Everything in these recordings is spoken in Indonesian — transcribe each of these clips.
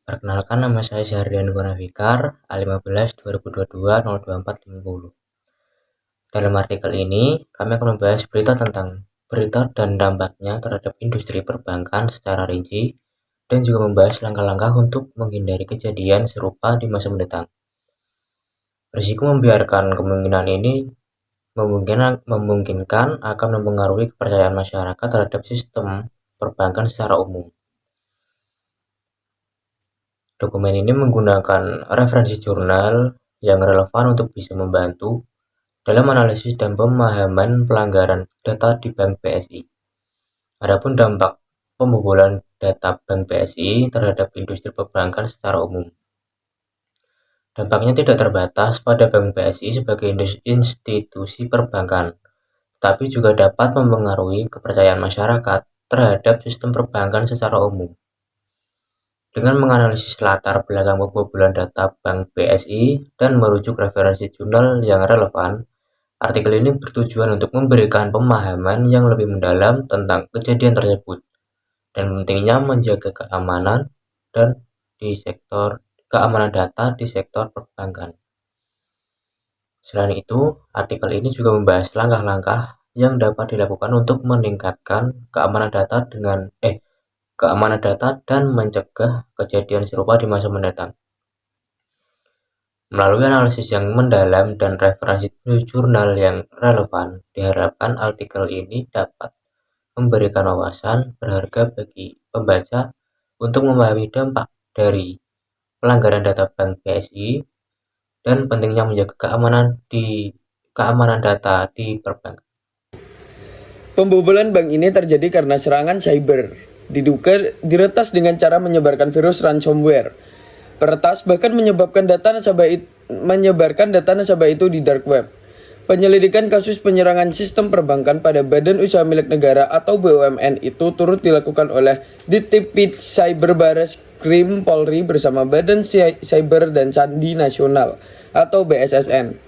Perkenalkan, nama saya Syahrian Gunafikar, A15 2022 02450. Dalam artikel ini, kami akan membahas berita tentang berita dan dampaknya terhadap industri perbankan secara rinci, dan juga membahas langkah-langkah untuk menghindari kejadian serupa di masa mendatang. Risiko membiarkan kemungkinan ini memungkinkan akan mempengaruhi kepercayaan masyarakat terhadap sistem perbankan secara umum. Dokumen ini menggunakan referensi jurnal yang relevan untuk bisa membantu dalam analisis dan pemahaman pelanggaran data di Bank BSI. Adapun dampak pembobolan data Bank BSI terhadap industri perbankan secara umum. Dampaknya tidak terbatas pada Bank BSI sebagai institusi perbankan, tapi juga dapat mempengaruhi kepercayaan masyarakat terhadap sistem perbankan secara umum. Dengan menganalisis latar belakang pembobolan data Bank BSI dan merujuk referensi jurnal yang relevan, artikel ini bertujuan untuk memberikan pemahaman yang lebih mendalam tentang kejadian tersebut dan pentingnya menjaga keamanan data di sektor perbankan. Selain itu, artikel ini juga membahas langkah-langkah yang dapat dilakukan untuk meningkatkan keamanan data dan mencegah kejadian serupa di masa mendatang. Melalui analisis yang mendalam dan referensi jurnal yang relevan, diharapkan artikel ini dapat memberikan wawasan berharga bagi pembaca untuk memahami dampak dari pelanggaran data Bank BSI dan pentingnya menjaga keamanan data di perbankan. Pembobolan bank ini terjadi karena serangan cyber. Diduga diretas dengan cara menyebarkan virus ransomware. Peretas bahkan menyebarkan data nasabah itu di dark web. Penyelidikan kasus penyerangan sistem perbankan pada Badan Usaha Milik Negara atau BUMN itu turut dilakukan oleh Ditipid Cyber Bareskrim Polri bersama Badan Cyber dan Sandi Nasional atau BSSN.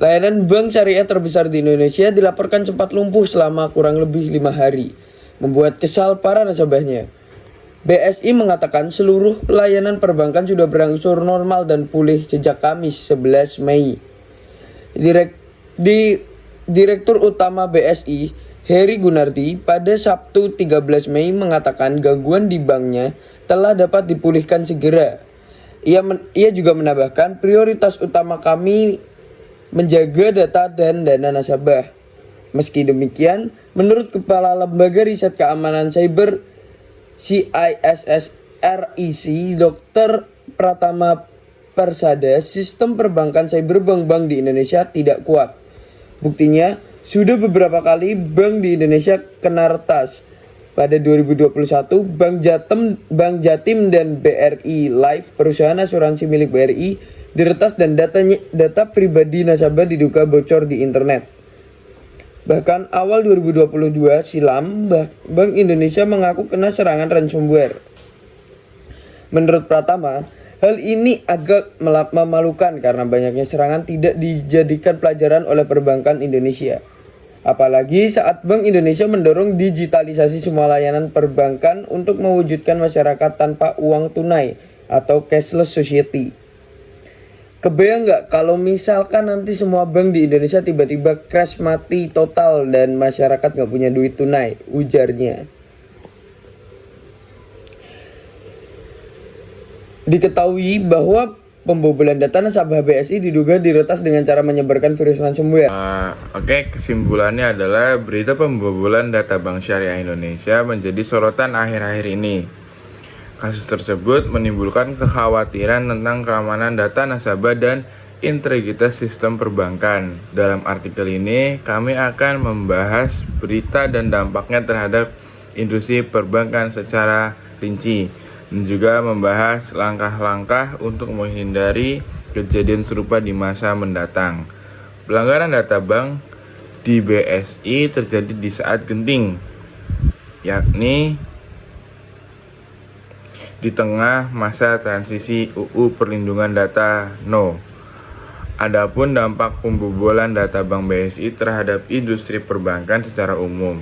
Layanan bank syariah terbesar di Indonesia dilaporkan sempat lumpuh selama kurang lebih 5 hari, membuat kesal para nasabahnya. BSI mengatakan seluruh layanan perbankan sudah berangsur normal dan pulih sejak Kamis 11 Mei. Direktur Utama BSI, Heri Gunardi, pada Sabtu 13 Mei mengatakan gangguan di banknya telah dapat dipulihkan segera. Ia juga menambahkan prioritas utama kami menjaga data dan dana nasabah. Meski demikian, menurut Kepala Lembaga Riset Keamanan Cyber CISSRIC, Dr. Pratama Persada, sistem perbankan cyber bank-bank di Indonesia tidak kuat. Buktinya, sudah beberapa kali bank di Indonesia kena retas. Pada 2021, Bank Jatim dan BRI Life, perusahaan asuransi milik BRI, diretas dan data pribadi nasabah diduga bocor di internet. Bahkan awal 2022 silam, Bank Indonesia mengaku kena serangan ransomware. Menurut Pratama, hal ini agak memalukan karena banyaknya serangan tidak dijadikan pelajaran oleh perbankan Indonesia. Apalagi saat Bank Indonesia mendorong digitalisasi semua layanan perbankan untuk mewujudkan masyarakat tanpa uang tunai atau cashless society. Kebayang nggak kalau misalkan nanti semua bank di Indonesia tiba-tiba crash mati total dan masyarakat nggak punya duit tunai, ujarnya. Diketahui bahwa pembobolan data nasabah BSI diduga diretas dengan cara menyebarkan virus ransomware. Kesimpulannya adalah berita pembobolan data Bank Syariah Indonesia menjadi sorotan akhir-akhir ini. Kasus tersebut menimbulkan kekhawatiran tentang keamanan data nasabah dan integritas sistem perbankan. Dalam artikel ini, kami akan membahas berita dan dampaknya terhadap industri perbankan secara rinci, dan juga membahas langkah-langkah untuk menghindari kejadian serupa di masa mendatang. Pelanggaran data bank di BSI terjadi di saat genting, yakni di tengah masa transisi UU Perlindungan Data No. Adapun dampak pembobolan data Bank BSI terhadap industri perbankan secara umum.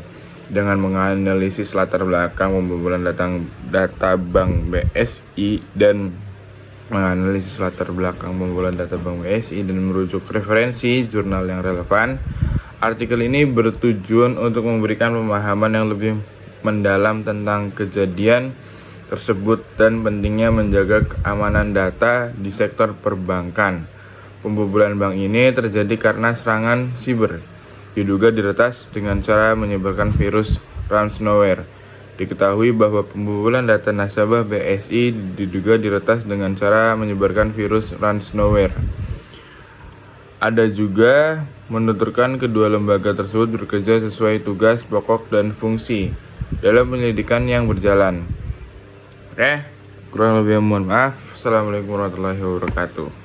dengan menganalisis latar belakang pembobolan data Bank BSI dan merujuk referensi jurnal yang relevan. Artikel ini bertujuan untuk memberikan pemahaman yang lebih mendalam tentang kejadian tersebut dan pentingnya menjaga keamanan data di sektor perbankan. Pembobolan bank ini terjadi karena serangan siber, diduga diretas dengan cara menyebarkan virus ransomware. Diketahui bahwa pembobolan data nasabah BSI diduga diretas dengan cara menyebarkan virus ransomware. Ada juga menuturkan kedua lembaga tersebut bekerja sesuai tugas pokok dan fungsi dalam penyelidikan yang berjalan. Kurang lebih mohon maaf. Assalamualaikum warahmatullahi wabarakatuh.